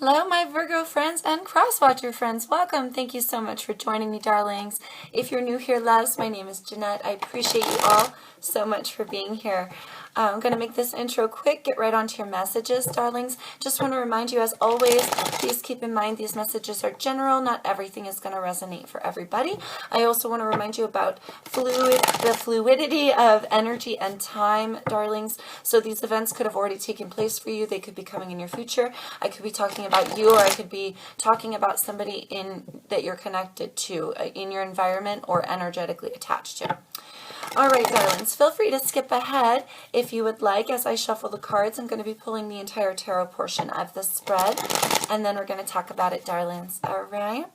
Hello, my Virgo friends and cross-watcher friends. Welcome. Thank you so much for joining me, darlings. If you're new here, loves, my name is Jeanette. I appreciate you all so much for being here. I'm going to make this intro quick, get right onto your messages, darlings. Just want to remind you, as always, please keep in mind these messages are general. Not everything is going to resonate for everybody. I also want to remind you about the fluidity of energy and time, darlings. So these events could have already taken place for you. They could be coming in your future. I could be talking about you, or I could be talking about somebody that you're connected to in your environment or energetically attached to. All right, darlings, feel free to skip ahead if you would like. As I shuffle the cards, I'm going to be pulling the entire tarot portion of the spread, and then we're going to talk about it, darlings. All right?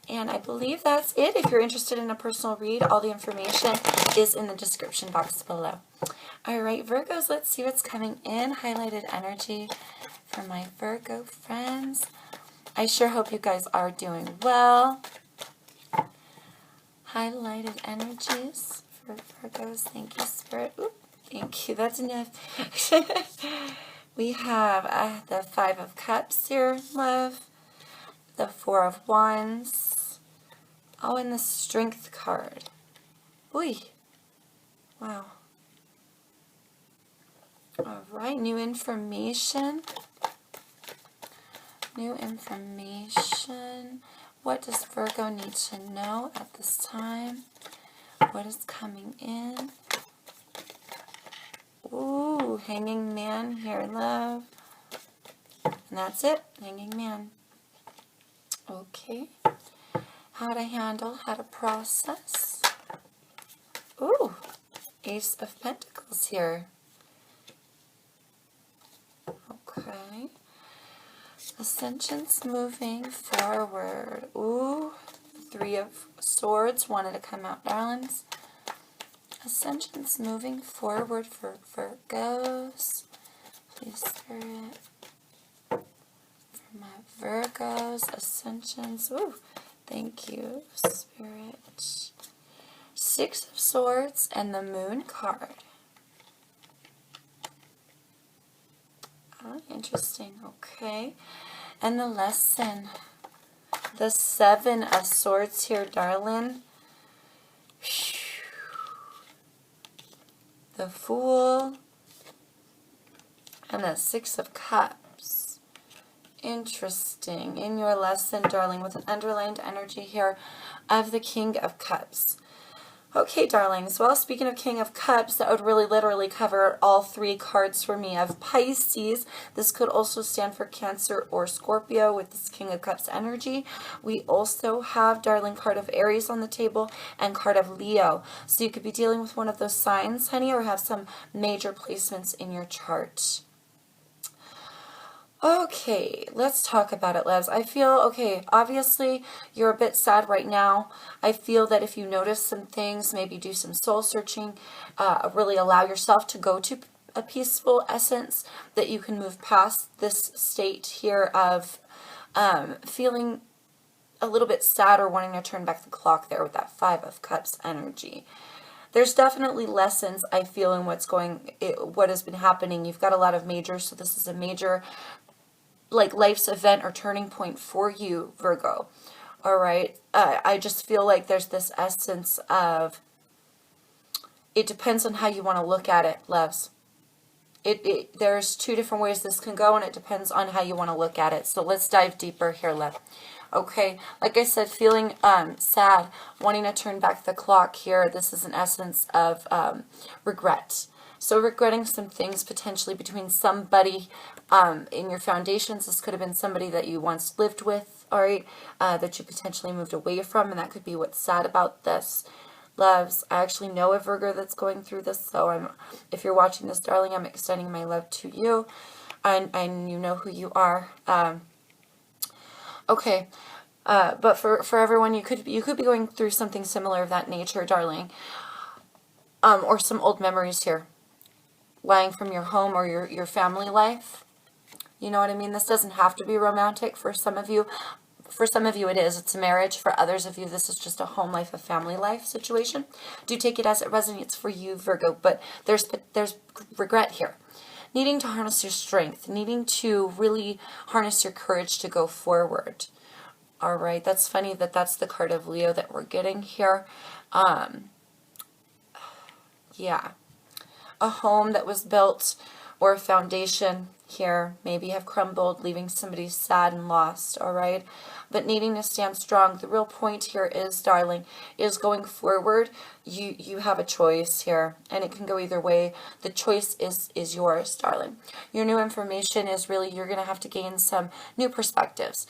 And I believe that's it. If you're interested in a personal read, all the information is in the description box below. All right, Virgos, let's see what's coming in. Highlighted energy for my Virgo friends. I sure hope you guys are doing well. Highlighted energies for Virgos. Thank you, Spirit. Oop, thank you. That's enough. We have the Five of Cups here, love. The Four of Wands. Oh, and the Strength card. Ooh. Wow. All right, new information. New information. What does Virgo need to know at this time? What is coming in? Ooh, Hanging Man here, love. And that's it, Hanging Man. Okay. How to handle, how to process. Ooh, Ace of Pentacles here. Okay. Ascension's moving forward. Ooh, Three of Swords wanted to come out, darlings. Ascension's moving forward for Virgos. Please, Spirit. For my Virgos, Ascensions. Ooh, thank you, Spirit. Six of Swords and the Moon card. Oh, interesting. Okay. And the lesson. The Seven of Swords here, darling. The Fool. And the Six of Cups. Interesting. In your lesson, darling, with an underlined energy here of the King of Cups. Okay, darlings, well, speaking of King of Cups, that would really literally cover all three cards for me of Pisces. This could also stand for Cancer or Scorpio with this King of Cups energy. We also have, darling, card of Aries on the table and card of Leo. So you could be dealing with one of those signs, honey, or have some major placements in your chart. Okay, let's talk about it, loves. I feel, okay, obviously you're a bit sad right now. I feel that if you notice some things, maybe do some soul searching, really allow yourself to go to a peaceful essence, that you can move past this state here of feeling a little bit sad or wanting to turn back the clock there with that Five of Cups energy. There's definitely lessons, I feel, in what has been happening. You've got a lot of majors, so this is a major like life's event or turning point for you, Virgo. All right. I just feel like there's this essence of, it depends on how you want to look at it, loves. There's two different ways this can go, and it depends on how you want to look at it. So let's dive deeper here, love. Okay, like I said, feeling sad, wanting to turn back the clock here. This is an essence of regret. So regretting some things potentially between somebody in your foundations. This could have been somebody that you once lived with, all right, that you potentially moved away from, and that could be what's sad about this. Loves, I actually know a Virgo that's going through this, so if you're watching this, darling, I'm extending my love to you, and you know who you are. Okay, but for everyone, you could be going through something similar of that nature, darling, or some old memories here, lying from your home or your family life. You know what I mean? This doesn't have to be romantic for some of you. For some of you it is. It's a marriage. For others of you, this is just a home life, a family life situation. Do take it as it resonates for you, Virgo, but there's regret here. needing to harness your strength, needing to really harness your courage to go forward. All right, that's funny that that's the card of Leo that we're getting here. Yeah, a home that was built or a foundation here maybe have crumbled, leaving somebody sad and lost, all right? But needing to stand strong. The real point here is, darling, is going forward. You have a choice here, and it can go either way. The choice is yours, darling. Your new information is really, you're going to have to gain some new perspectives.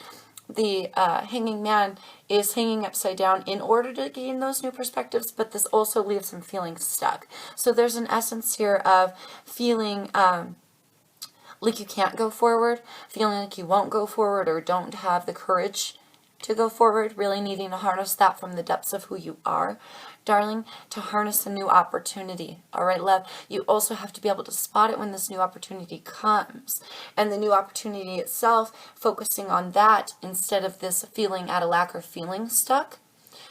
The hanging man is hanging upside down in order to gain those new perspectives, but this also leaves him feeling stuck. So there's an essence here of feeling like you can't go forward, feeling like you won't go forward or don't have the courage to go forward, really needing to harness that from the depths of who you are, darling, to harness a new opportunity. All right, love, you also have to be able to spot it when this new opportunity comes. And the new opportunity itself, focusing on that instead of this feeling out of lack or feeling stuck,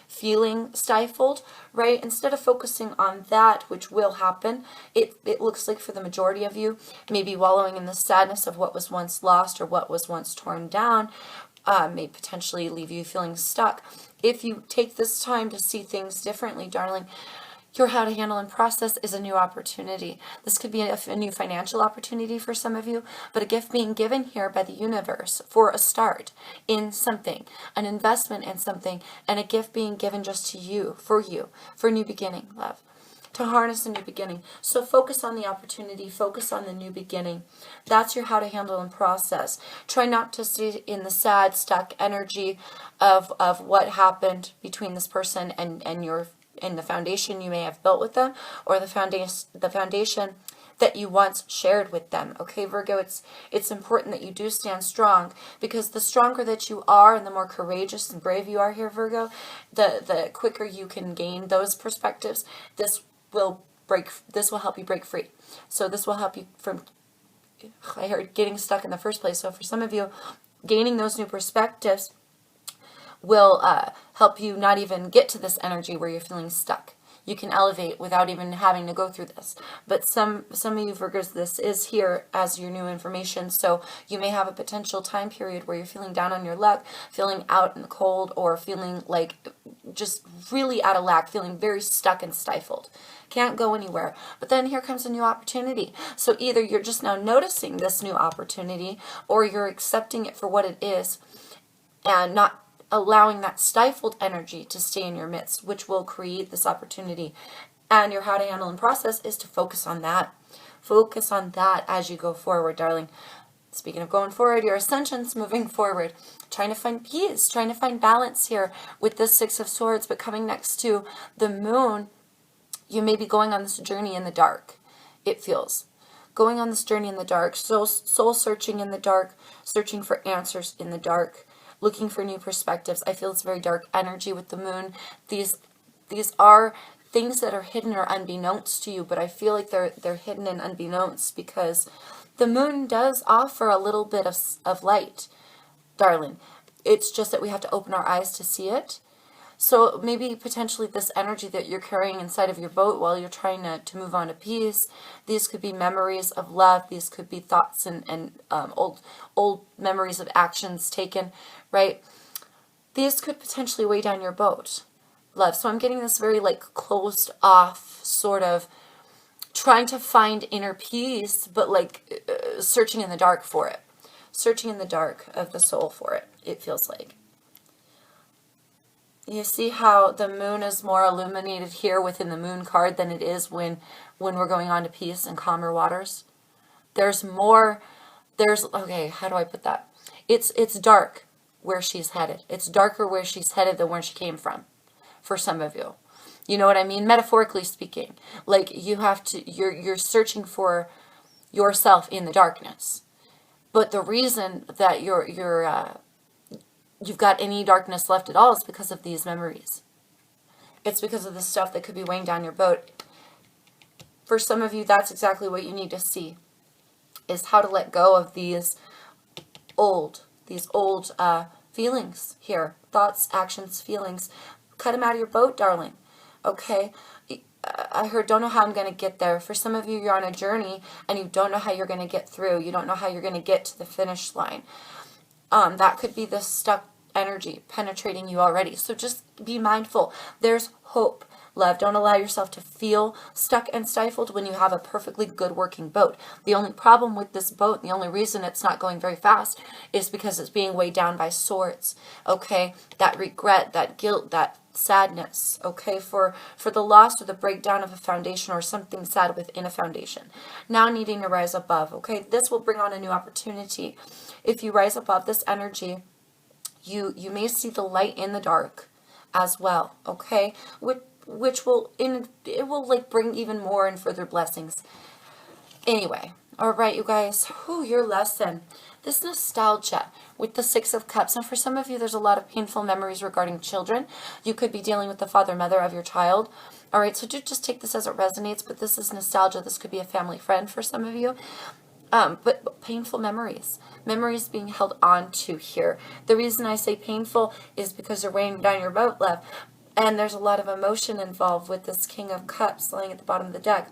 feeling stifled, right? Instead of focusing on that, which will happen, it looks like for the majority of you, maybe wallowing in the sadness of what was once lost or what was once torn down, may potentially leave you feeling stuck. If you take this time to see things differently, darling, your how to handle and process is a new opportunity. This could be a new financial opportunity for some of you, but a gift being given here by the universe for a start in something, an investment in something, and a gift being given just to you, for a new beginning, love. To harness a new beginning. So focus on the opportunity, focus on the new beginning. That's your how to handle and process. Try not to stay in the sad, stuck energy of what happened between this person and the foundation you may have built with them, or the foundation that you once shared with them. Okay, Virgo, it's important that you do stand strong, because the stronger that you are and the more courageous and brave you are here, Virgo, the quicker you can gain those perspectives. This will help you break free. So this will help you from, I heard, getting stuck in the first place. So for some of you, gaining those new perspectives will help you not even get to this energy where you're feeling stuck. You can elevate without even having to go through this. But some of you Virgos, this is here as your new information. So you may have a potential time period where you're feeling down on your luck, feeling out in the cold, or feeling like just really out of lack, feeling very stuck and stifled. Can't go anywhere. But then here comes a new opportunity. So either you're just now noticing this new opportunity, or you're accepting it for what it is and not allowing that stifled energy to stay in your midst, which will create this opportunity. And your how to handle and process is to focus on that. Focus on that as you go forward, darling. Speaking of going forward, your ascension's moving forward. Trying to find peace, trying to find balance here with this Six of Swords, but coming next to the moon, you may be going on this journey in the dark, it feels. Going on this journey in the dark, soul searching in the dark, searching for answers in the dark, looking for new perspectives. I feel it's very dark energy with the moon. These are things that are hidden or unbeknownst to you, but I feel like they're hidden and unbeknownst because the moon does offer a little bit of light, darling. It's just that we have to open our eyes to see it. So maybe potentially this energy that you're carrying inside of your boat while you're trying to move on to peace, these could be memories of love, these could be thoughts and old memories of actions taken, right? These could potentially weigh down your boat, love. So I'm getting this very like closed off sort of trying to find inner peace, but like searching in the dark for it. Searching in the dark of the soul for it, it feels like. You see how the moon is more illuminated here within the moon card than it is when we're going on to peace and calmer waters? Okay, how do I put that? It's dark where she's headed. It's darker where she's headed than where she came from, for some of you. You know what I mean? Metaphorically speaking. Like you're searching for yourself in the darkness. But the reason that you've got any darkness left at all is because of these memories. It's because of the stuff that could be weighing down your boat. For some of you, that's exactly what you need to see, is how to let go of these old feelings here. Thoughts, actions, feelings. Cut them out of your boat, darling. Okay? I heard, don't know how I'm going to get there. For some of you, you're on a journey and you don't know how you're going to get through. You don't know how you're going to get to the finish line. That could be the stuck energy penetrating you already. So just be mindful. There's hope, love. Don't allow yourself to feel stuck and stifled when you have a perfectly good working boat. The only problem with this boat, the only reason it's not going very fast is because it's being weighed down by swords. Okay? That regret, that guilt, that sadness, okay, for the loss or the breakdown of a foundation or something sad within a foundation. Now needing to rise above, okay? This will bring on a new opportunity. If you rise above this energy, you may see the light in the dark as well, okay? Which will like bring even more and further blessings. Anyway, all right, you guys, your lesson. This nostalgia with the Six of Cups. And for some of you, there's a lot of painful memories regarding children. You could be dealing with the father, mother of your child. All right, so just take this as it resonates, but this is nostalgia. This could be a family friend for some of you. But painful memories being held on to here. The reason I say painful is because they're weighing down your boat, love. And there's a lot of emotion involved with this King of Cups lying at the bottom of the deck.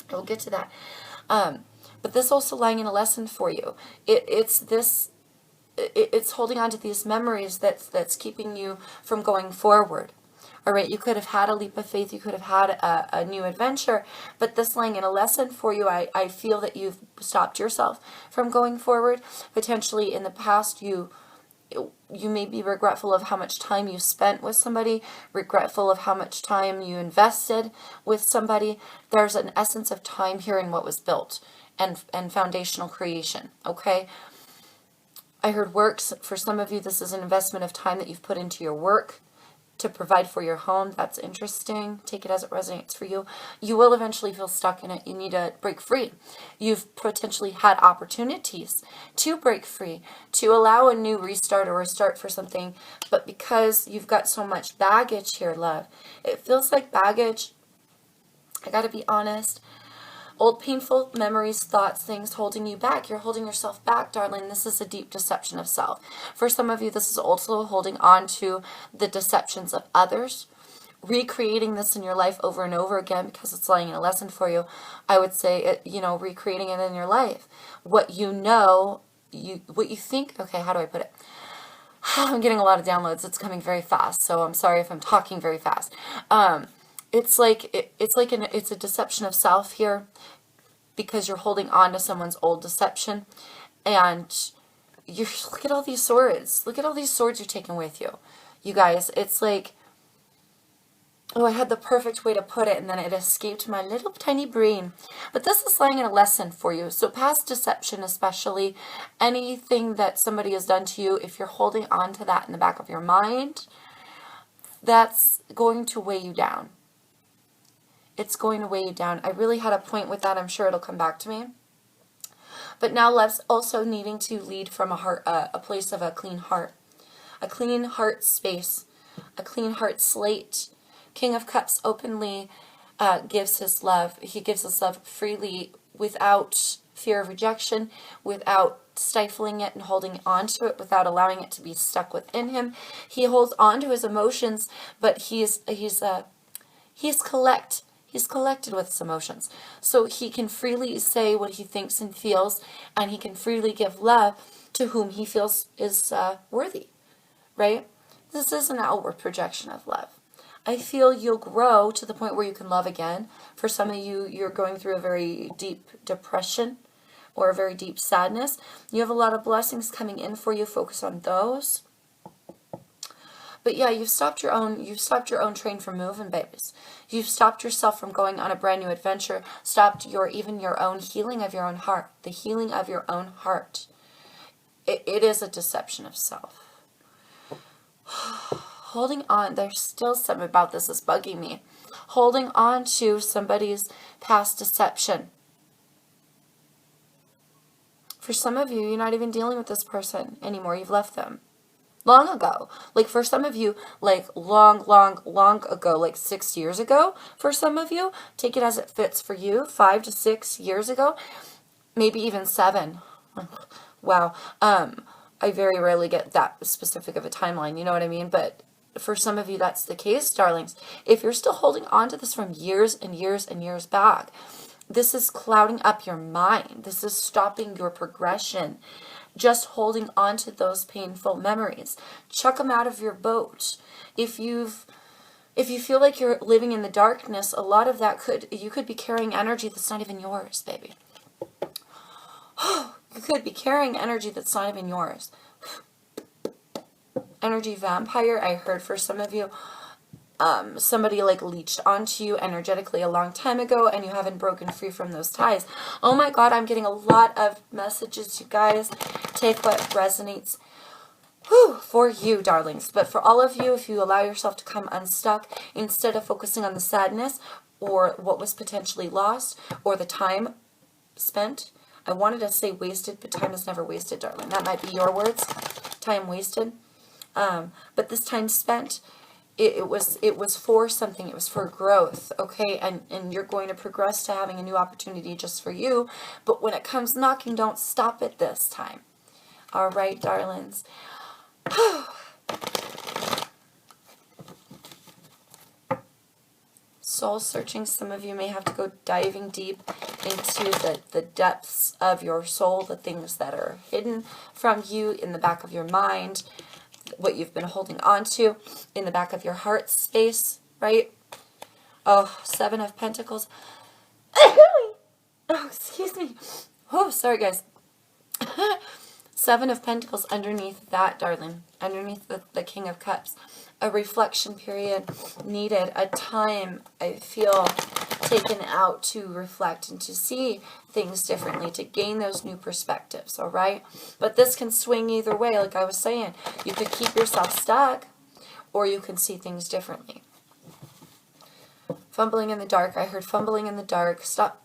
We'll get to that. But this also lying in a lesson for you. It's holding on to these memories that's keeping you from going forward. All right, you could have had a leap of faith, you could have had a new adventure, but this lying in a lesson for you, I feel that you've stopped yourself from going forward. Potentially in the past, you may be regretful of how much time you spent with somebody, regretful of how much time you invested with somebody. There's an essence of time here in what was built and foundational creation, okay? I heard works. For some of you, this is an investment of time that you've put into your work to provide for your home. That's interesting. Take it as it resonates for you. You will eventually feel stuck in it. You need to break free. You've potentially had opportunities to break free, to allow a new restart or a start for something, but because you've got so much baggage here, love, it feels like baggage. I gotta be honest. Old painful memories, thoughts, things holding you back. You're holding yourself back, darling. This is a deep deception of self. For some of you, this is also holding on to the deceptions of others. Recreating this in your life over and over again because it's lying in a lesson for you. I would say, recreating it in your life. What you know, what you think. Okay, how do I put it? I'm getting a lot of downloads. It's coming very fast, so I'm sorry if I'm talking very fast. It's a deception of self here because you're holding on to someone's old deception, and look at all these swords. Look at all these swords you're taking with you. You guys, it's like, I had the perfect way to put it, and then it escaped my little tiny brain. But this is lying in a lesson for you. So past deception, especially anything that somebody has done to you, if you're holding on to that in the back of your mind, that's going to weigh you down. It's going to weigh you down. I really had a point with that. I'm sure it'll come back to me. But now let's also needing to lead from a place of a clean heart space, a clean heart slate. King of Cups openly gives his love. He gives his love freely without fear of rejection, without stifling it and holding on to it, without allowing it to be stuck within him. He holds on to his emotions, but he's collected with his emotions. So he can freely say what he thinks and feels, and he can freely give love to whom he feels is worthy, right? This is an outward projection of love. I feel you'll grow to the point where you can love again. For some of you, you're going through a very deep depression or a very deep sadness. You have a lot of blessings coming in for you. Focus on those. But yeah, you've stopped your own train from moving, babies. You've stopped yourself from going on a brand new adventure. Stopped even your own healing of your own heart. The healing of your own heart. It is a deception of self. Holding on, there's still something about this that's bugging me. Holding on to somebody's past deception. For some of you, you're not even dealing with this person anymore. You've left them. Long ago. Like for some of you, like long ago, like 6 years ago. For some of you, take it as it fits for you, 5 to 6 years ago, maybe even 7. Wow. I very rarely get that specific of a timeline, you know what I mean? But for some of you that's the case, darlings. If you're still holding on to this from years and years and years back, this is clouding up your mind. This is stopping your progression. Just holding on to those painful memories. Chuck them out of your boat. If you feel like you're living in the darkness, a lot of that you could be carrying energy that's not even yours, baby. You could be carrying energy that's not even yours. Energy vampire, I heard for some of you, somebody like leached onto you energetically a long time ago and you haven't broken free from those ties. Oh my God, I'm getting a lot of messages, you guys. Take what resonates for you, darlings. But for all of you, if you allow yourself to come unstuck, instead of focusing on the sadness or what was potentially lost or the time spent, I wanted to say wasted, but time is never wasted, darling. That might be your words. Time wasted. But this time spent, it was for something. It was for growth, okay? And you're going to progress to having a new opportunity just for you. But when it comes knocking, don't stop it this time. All right, darlings. Soul searching. Some of you may have to go diving deep into the depths of your soul, the things that are hidden from you in the back of your mind, what you've been holding on to in the back of your heart space, right? Oh, 7 of Pentacles. Oh, excuse me. Oh, sorry, guys. 7 of Pentacles underneath that, darling. Underneath the King of Cups. A reflection period needed. A time, I feel, taken out to reflect and to see things differently, to gain those new perspectives, all right? But this can swing either way, like I was saying. You could keep yourself stuck, or you can see things differently. Fumbling in the dark. I heard fumbling in the dark. Stop.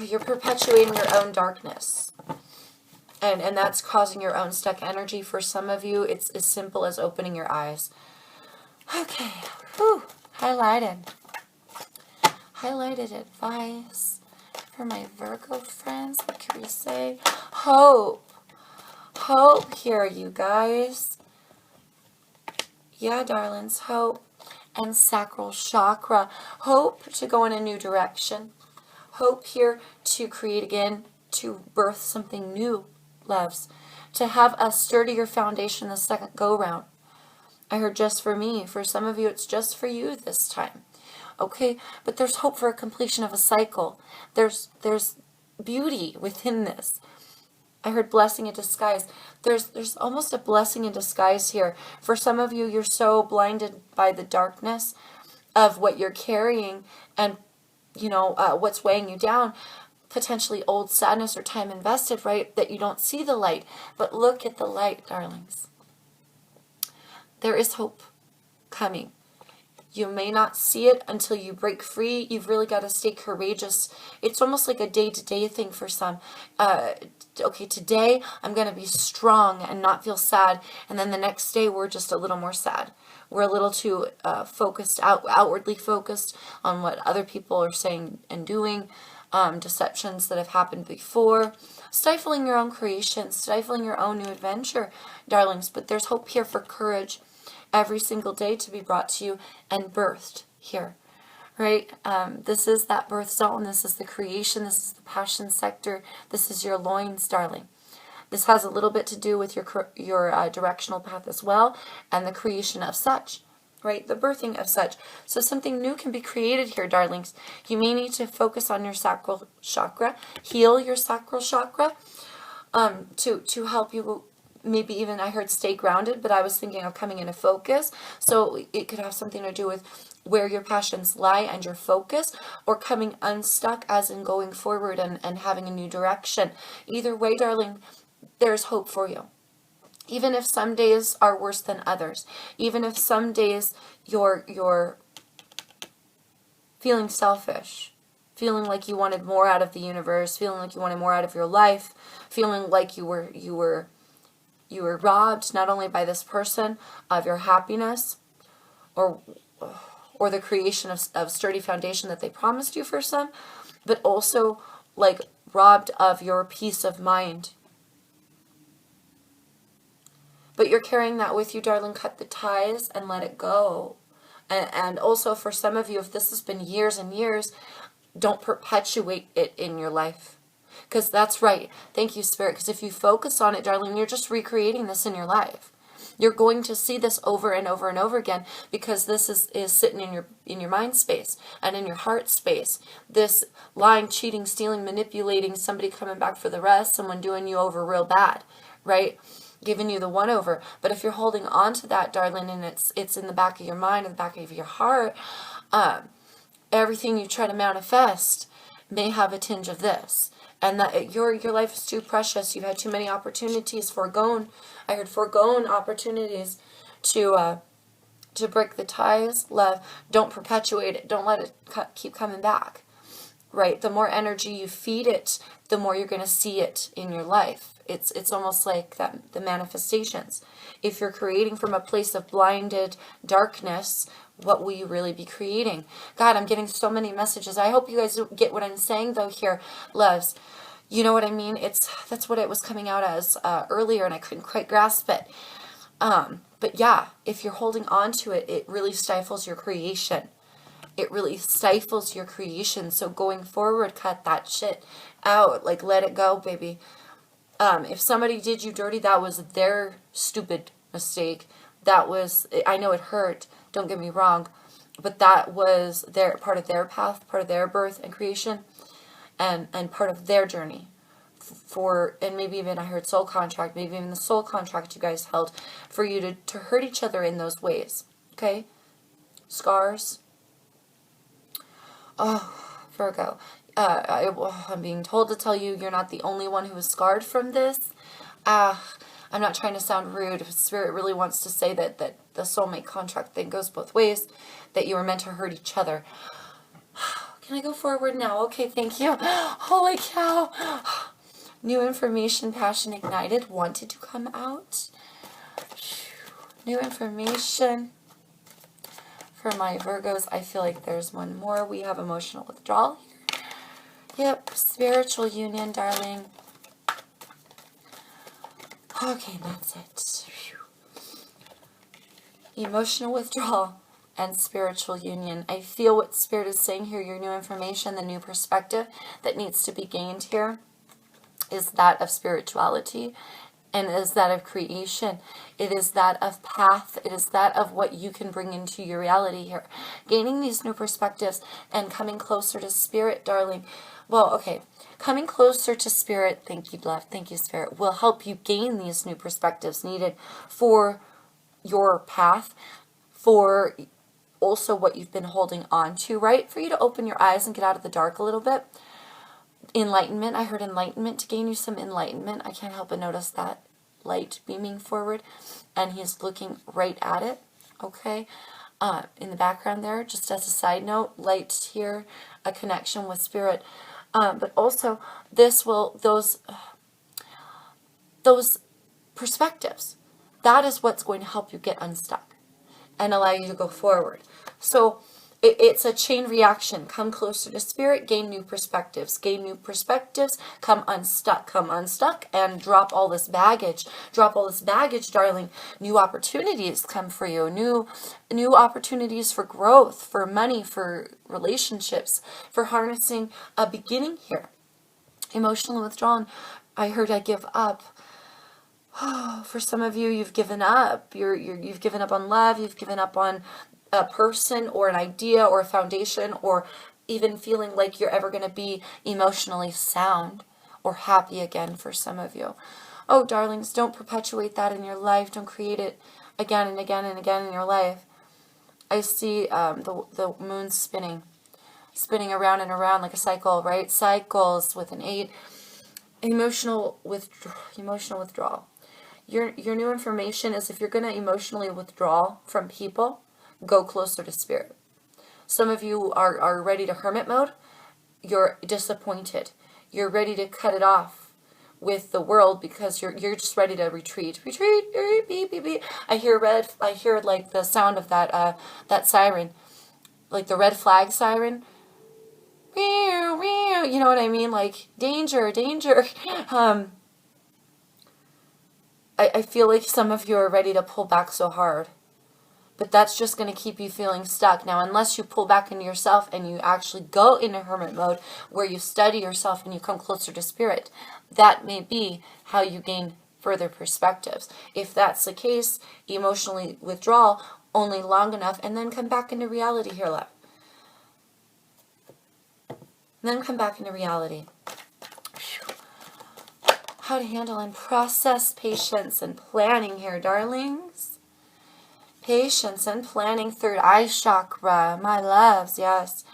You're perpetuating your own darkness. And that's causing your own stuck energy. For some of you, it's as simple as opening your eyes. Okay. Whew. Highlighted. Highlighted advice for my Virgo friends. What can we say? Hope. Hope here, you guys. Yeah, darlings. Hope. And sacral chakra. Hope to go in a new direction. Hope here to create again, to birth something new, loves. To have a sturdier foundation the second go-round. I heard just for me. For some of you, it's just for you this time. Okay? But there's hope for a completion of a cycle. There's beauty within this. I heard blessing in disguise. There's almost a blessing in disguise here. For some of you, you're so blinded by the darkness of what you're carrying and what's weighing you down, potentially old sadness or time invested, right, that you don't see the light. But look at the light, darlings. There is hope coming. You may not see it until you break free. You've really got to stay courageous. It's almost like a day-to-day thing for some. Okay, today I'm going to be strong and not feel sad. And then the next day we're just a little more sad. We're a little too outwardly focused on what other people are saying and doing. Deceptions that have happened before. Stifling your own creation. Stifling your own new adventure, darlings. But there's hope here for courage every single day to be brought to you and birthed here, right? This is that birth zone. This is the creation. This is the passion sector. This is your loins, darling. This has a little bit to do with your directional path as well, and the creation of such, right? The birthing of such. So something new can be created here, darlings. You may need to focus on your sacral chakra, heal your sacral chakra, to help you. Maybe even I heard stay grounded, but I was thinking of coming into focus. So it could have something to do with where your passions lie and your focus, or coming unstuck as in going forward and having a new direction. Either way, darling, there's hope for you. Even if some days are worse than others. Even if some days you're feeling selfish. Feeling like you wanted more out of the universe. Feeling like you wanted more out of your life. Feeling like you were robbed not only by this person of your happiness or the creation of sturdy foundation that they promised you for some, but also like robbed of your peace of mind. But you're carrying that with you, darling. Cut the ties and let it go. And also for some of you, if this has been years and years, don't perpetuate it in your life. Because that's right. Thank you, Spirit. Because if you focus on it, darling, you're just recreating this in your life. You're going to see this over and over and over again, because this is sitting in your mind space and in your heart space. This lying, cheating, stealing, manipulating, somebody coming back for the rest, someone doing you over real bad, right? Giving you the one over. But if you're holding on to that, darling, and it's in the back of your mind, in the back of your heart, everything you try to manifest may have a tinge of this. And that your life is too precious. You've had too many opportunities foregone. I heard foregone opportunities to break the ties. Love, don't perpetuate it. Don't let it keep coming back. Right? The more energy you feed it, the more you're going to see it in your life. It's almost like that, the manifestations. If you're creating from a place of blinded darkness, what will you really be creating? God, I'm getting so many messages. I hope you guys get what I'm saying, though, here, loves. You know what I mean? That's what it was coming out as earlier, and I couldn't quite grasp it. But yeah, if you're holding on to it, it really stifles your creation. It really stifles your creation. So going forward, cut that shit out. Like, let it go, baby. If somebody did you dirty, that was their stupid mistake. That was, I know it hurt, don't get me wrong, but that was their part of their path, part of their birth and creation, and part of their journey. And maybe even I heard soul contract, maybe even the soul contract you guys held for you to hurt each other in those ways. Okay? Scars. Oh, Virgo. I'm being told to tell you, you're not the only one who is scarred from this. I'm not trying to sound rude. Spirit really wants to say that the soulmate contract thing goes both ways, that you were meant to hurt each other. Can I go forward now? Okay, thank you. Holy cow. New information, passion ignited, wanted to come out. New information. For my Virgos, I feel like there's one more. We have emotional withdrawal here. Yep, spiritual union, darling. Okay, that's it. Emotional withdrawal and spiritual union. I feel what Spirit is saying here, your new information, the new perspective that needs to be gained here is that of spirituality, and is that of creation. It is that of path. It is that of what you can bring into your reality here. Gaining these new perspectives and coming closer to Spirit, darling. Well, okay, coming closer to Spirit, thank you, love, thank you, Spirit, will help you gain these new perspectives needed for your path, for also what you've been holding on to, right? For you to open your eyes and get out of the dark a little bit. Enlightenment, I heard enlightenment, to gain you some enlightenment. I can't help but notice that light beaming forward, and he's looking right at it, okay? In the background there, just as a side note, light here, a connection with Spirit. But also, those perspectives, that is what's going to help you get unstuck and allow you to go forward. So it's a chain reaction. Come closer to Spirit, gain new perspectives. Gain new perspectives, come unstuck, and drop all this baggage. Drop all this baggage, darling. New opportunities come for you. New opportunities for growth, for money, for relationships, for harnessing a beginning here. Emotional withdrawal. I heard I give up. For some of you, you've given up. You've given up on love. You've given up on a person or an idea or a foundation, or even feeling like you're ever going to be emotionally sound or happy again for some of you. Oh, darlings, don't perpetuate that in your life. Don't create it again and again and again in your life. I see the moon spinning around and around like a cycle, right? Cycles with an 8. Emotional withdrawal. Your new information is, if you're going to emotionally withdraw from people, go closer to Spirit. Some of you are ready to hermit mode. You're disappointed. You're ready to cut it off with the world because you're just ready to retreat. Retreat, beep, beep, beep. I hear like the sound of that siren, like the red flag siren. You know what I mean? Like danger, danger. I feel like some of you are ready to pull back so hard. But that's just going to keep you feeling stuck. Now, unless you pull back into yourself and you actually go into hermit mode where you study yourself and you come closer to spirit, that may be how you gain further perspectives. If that's the case, emotionally withdrawal only long enough and then come back into reality here, love. Then come back into reality. How to handle and process patience and planning here, darlings. Patience and planning, third eye chakra, my loves, yes.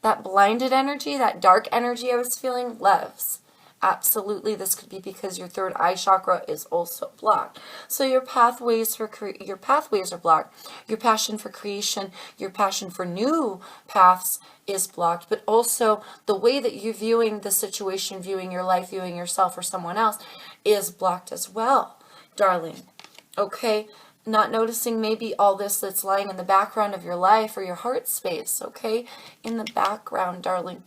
That blinded energy, that dark energy I was feeling, loves. Absolutely, this could be because your third eye chakra is also blocked. So your pathways are blocked. Your passion for creation, your passion for new paths is blocked. But also the way that you're viewing the situation, viewing your life, viewing yourself or someone else is blocked as well, darling. Okay? Not noticing maybe all this that's lying in the background of your life or your heart space, okay? In the background, darling.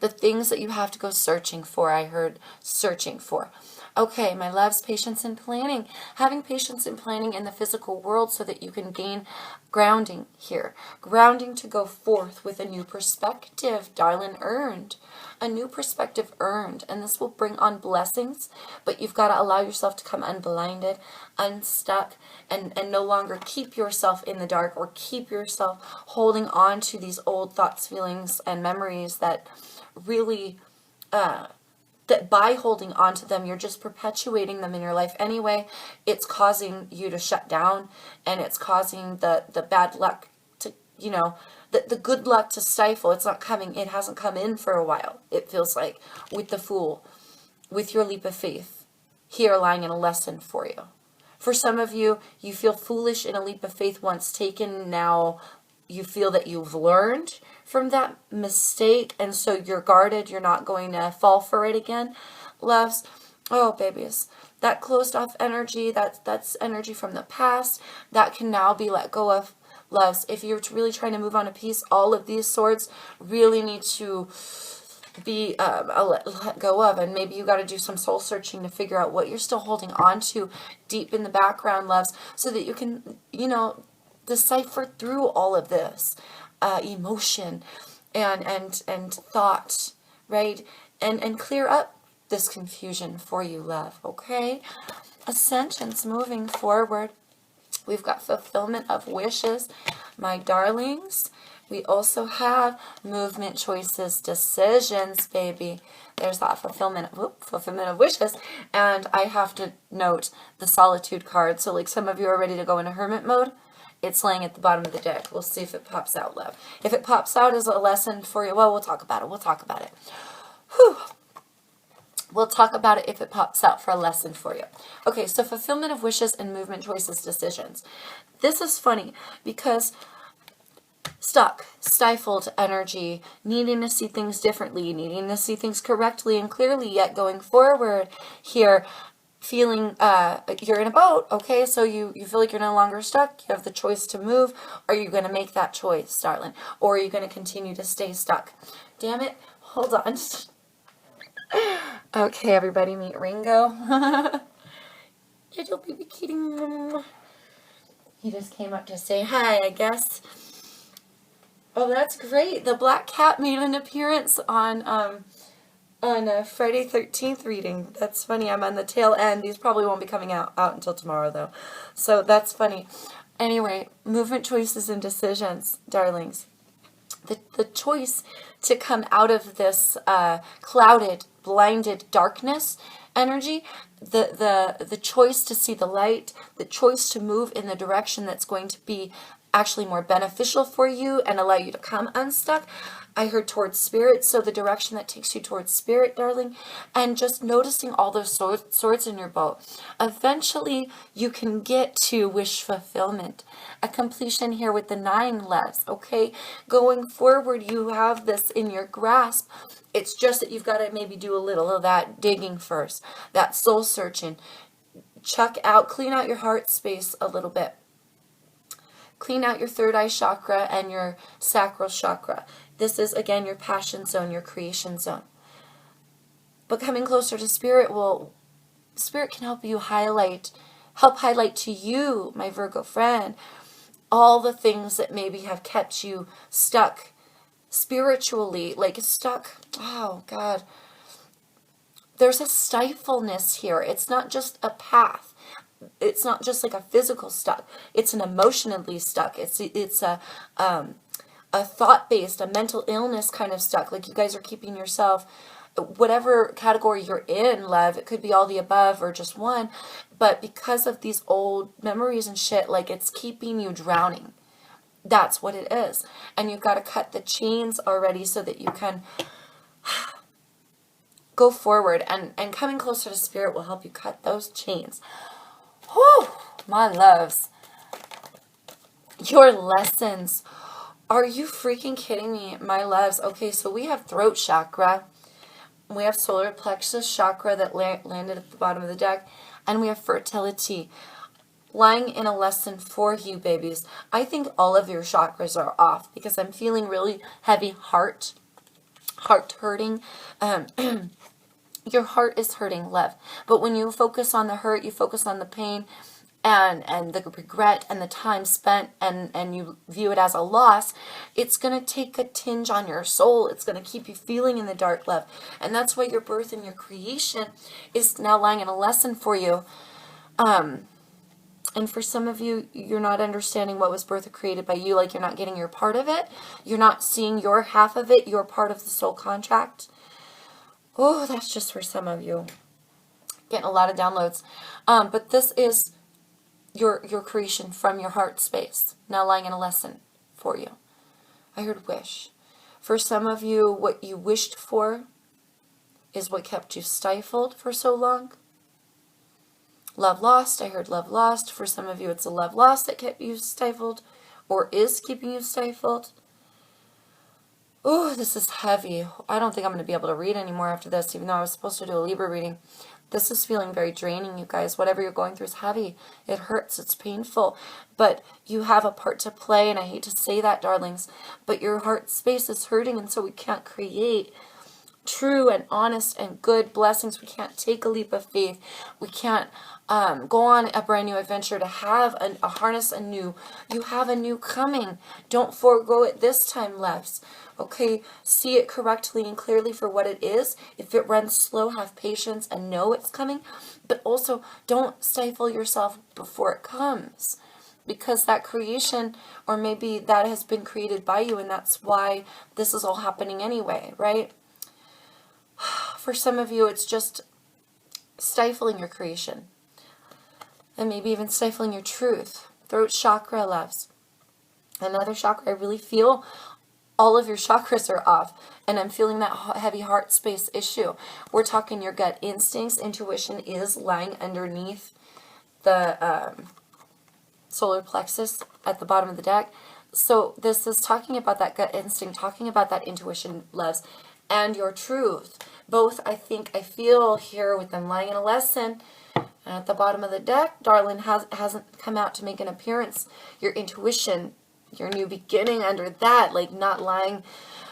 The things that you have to go searching for, I heard searching for. Okay, my loves, patience and planning. Having patience and planning in the physical world so that you can gain grounding here. Grounding to go forth with a new perspective, darling, earned. A new perspective earned. And this will bring on blessings, but you've got to allow yourself to come unblinded, unstuck, and no longer keep yourself in the dark or keep yourself holding on to these old thoughts, feelings, and memories that really, that by holding on to them, you're just perpetuating them in your life anyway. It's causing you to shut down, and it's causing the bad luck to, the good luck to stifle. It's not coming. It hasn't come in for a while. It feels like with the Fool, with your leap of faith, here lying in a lesson for you. For some of you, you feel foolish in a leap of faith once taken. Now you feel that you've learned from that mistake, and so you're guarded. You're not going to fall for it again. Loves, oh babies, that closed off energy, that's energy from the past, that can now be let go of. Loves, if you're really trying to move on a piece, all of these swords really need to be let go of, and maybe you got to do some soul searching to figure out what you're still holding on to deep in the background, loves, so that you can, decipher through all of this emotion and thought, right? And clear up this confusion for you, love, okay? Ascensions moving forward. We've got fulfillment of wishes, my darlings. We also have movement, choices, decisions, baby. There's that fulfillment of wishes. And I have to note the solitude card. So like some of you are ready to go into hermit mode. It's laying at the bottom of the deck. We'll see if it pops out, love. If it pops out as a lesson for you, well, we'll talk about it. Whew. We'll talk about it if it pops out for a lesson for you. Okay, so fulfillment of wishes and movement, choices, decisions. This is funny because stuck, stifled energy, needing to see things differently, needing to see things correctly and clearly, yet going forward here, feeling you're in a boat, okay? So you feel like you're no longer stuck. You have the choice to move. Are you going to make that choice, darling? Or are you going to continue to stay stuck? Damn it. Hold on. Okay, everybody, meet Ringo. Little baby kitty. He just came up to say hi, I guess. Oh, that's great. The black cat made an appearance on a Friday 13th reading. That's funny. I'm on the tail end. These probably won't be coming out until tomorrow, though. So that's funny. Anyway, movement, choices, and decisions, darlings. The choice to come out of this clouded, blinded darkness energy, the choice to see the light, the choice to move in the direction that's going to be actually more beneficial for you and allow you to come unstuck. I heard towards spirit, so the direction that takes you towards spirit, darling, and just noticing all those swords in your boat. Eventually, you can get to wish fulfillment, a completion here with the 9 loves, okay? Going forward, you have this in your grasp. It's just that you've got to maybe do a little of that digging first, that soul searching. Clean out your heart space a little bit. Clean out your third eye chakra and your sacral chakra. This is, again, your passion zone, your creation zone. But coming closer to Spirit can help highlight to you, my Virgo friend, all the things that maybe have kept you stuck spiritually, like stuck. Oh God, there's a stifleness here. It's not just a path. It's not just like a physical stuck. It's an emotionally stuck. It's a thought-based, a mental illness kind of stuck. Like you guys are keeping yourself, whatever category you're in, love, it could be all the above or just one, but because of these old memories and shit, like it's keeping you drowning. That's what it is. And you've got to cut the chains already so that you can go forward, and coming closer to Spirit will help you cut those chains. Whew, my loves. Your lessons. Are you freaking kidding me, my loves? Okay, so we have throat chakra. We have solar plexus chakra that landed at the bottom of the deck. And we have fertility. Lying in a lesson for you, babies. I think all of your chakras are off because I'm feeling really heavy heart hurting. Your heart is hurting, love. But when you focus on the hurt, you focus on the pain and the regret and the time spent, and you view it as a loss, it's going to take a tinge on your soul. It's going to keep you feeling in the dark, love. And that's why your birth and your creation is now lying in a lesson for you. And for some of you, you're not understanding what was birthed or created by you. Like you're not getting your part of it. You're not seeing your half of it. You're part of the soul contract. Oh, that's just for some of you. Getting a lot of downloads. But this is your creation from your heart space. Now lying in a lesson for you. I heard wish. For some of you, what you wished for is what kept you stifled for so long. Love lost. I heard love lost. For some of you, it's a love lost that kept you stifled or is keeping you stifled. Oh, this is heavy. I don't think I'm going to be able to read anymore after this, even though I was supposed to do a Libra reading. This is feeling very draining, you guys. Whatever you're going through is heavy. It hurts. It's painful. But you have a part to play, and I hate to say that, darlings, but your heart space is hurting, and so we can't create true and honest and good blessings. We can't take a leap of faith. We can't go on a brand new adventure to have a harness anew. You have a new coming. Don't forego it this time, loves. Okay, see it correctly and clearly for what it is. If it runs slow, have patience and know it's coming. But also, don't stifle yourself before it comes. Because that creation, or maybe that has been created by you, and that's why this is all happening anyway, right? For some of you, it's just stifling your creation. And maybe even stifling your truth. Throat chakra, loves. Another chakra, I really feel all of your chakras are off. And I'm feeling that heavy heart space issue. We're talking your gut instincts. Intuition is lying underneath the solar plexus at the bottom of the deck. So this is talking about that gut instinct, talking about that intuition, loves, and your truth. Both, I feel here with them lying in a lesson. And at the bottom of the deck, darling, hasn't come out to make an appearance. Your intuition, your new beginning under that, like not lying.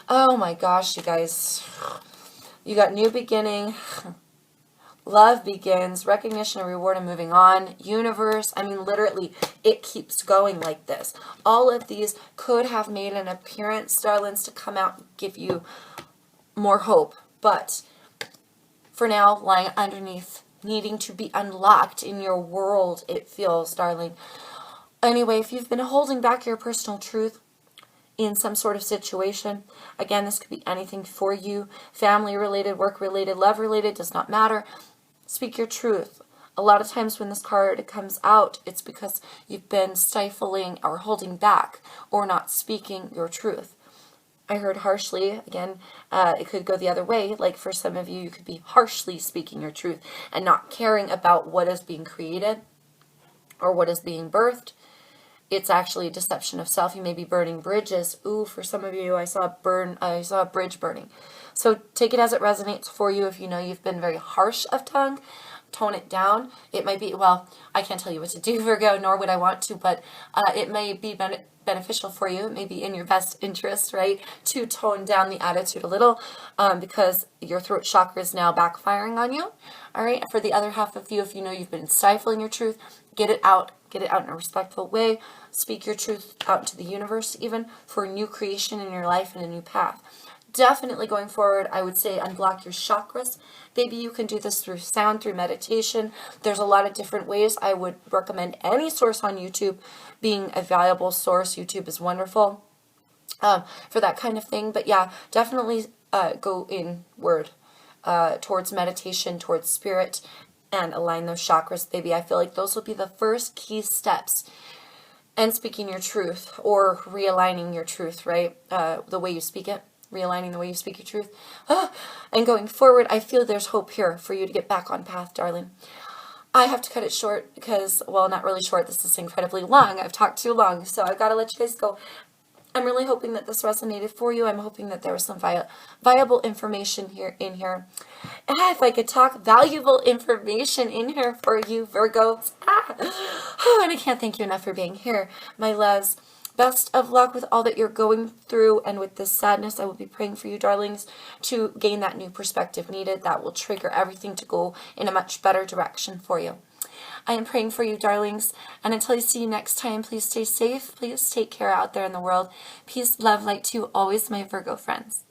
Oh my gosh, you guys. You got new beginning. Love begins. Recognition and reward and moving on. Universe. I mean, literally, it keeps going like this. All of these could have made an appearance, darlings, to come out and give you more hope. But for now, lying underneath, needing to be unlocked in your world, it feels, darling. Anyway, if you've been holding back your personal truth in some sort of situation, again, this could be anything for you, family related, work related, love related, does not matter. Speak your truth. A lot of times when this card comes out, it's because you've been stifling or holding back or not speaking your truth. I heard harshly. Again, it could go the other way. Like for some of you, you could be harshly speaking your truth and not caring about what is being created or what is being birthed. It's actually a deception of self. You may be burning bridges. Ooh, for some of you, I saw a bridge burning. So take it as it resonates for you. If you know you've been very harsh of tongue, tone it down. It might be, well, I can't tell you what to do, Virgo, nor would I want to, but it may be beneficial for you. It may be in your best interest, right, to tone down the attitude a little, because your throat chakra is now backfiring on you. All right. For the other half of you, if you know you've been stifling your truth, get it out. Get it out in a respectful way. Speak your truth out into the universe, even for a new creation in your life and a new path. Definitely going forward, I would say unblock your chakras. Maybe you can do this through sound, through meditation. There's a lot of different ways. I would recommend any source on YouTube being a valuable source. YouTube is wonderful for that kind of thing. But yeah, definitely go inward towards meditation, towards spirit, and align those chakras, baby. I feel like those will be the first key steps in speaking your truth, or realigning your truth, right? The way you speak it. Realigning the way you speak your truth. And going forward, I feel there's hope here for you to get back on path, darling. I have to cut it short because, well, not really short. This is incredibly long. I've talked too long, so I've got to let you guys go. I'm really hoping that this resonated for you. I'm hoping that there was some viable information in here. And if I could talk, valuable information in here for you, Virgos. And I can't thank you enough for being here, my loves. Best of luck with all that you're going through, and with this sadness, I will be praying for you, darlings, to gain that new perspective needed that will trigger everything to go in a much better direction for you. I am praying for you, darlings, and until I see you next time, please stay safe. Please take care out there in the world. Peace, love, light to you always, my Virgo friends.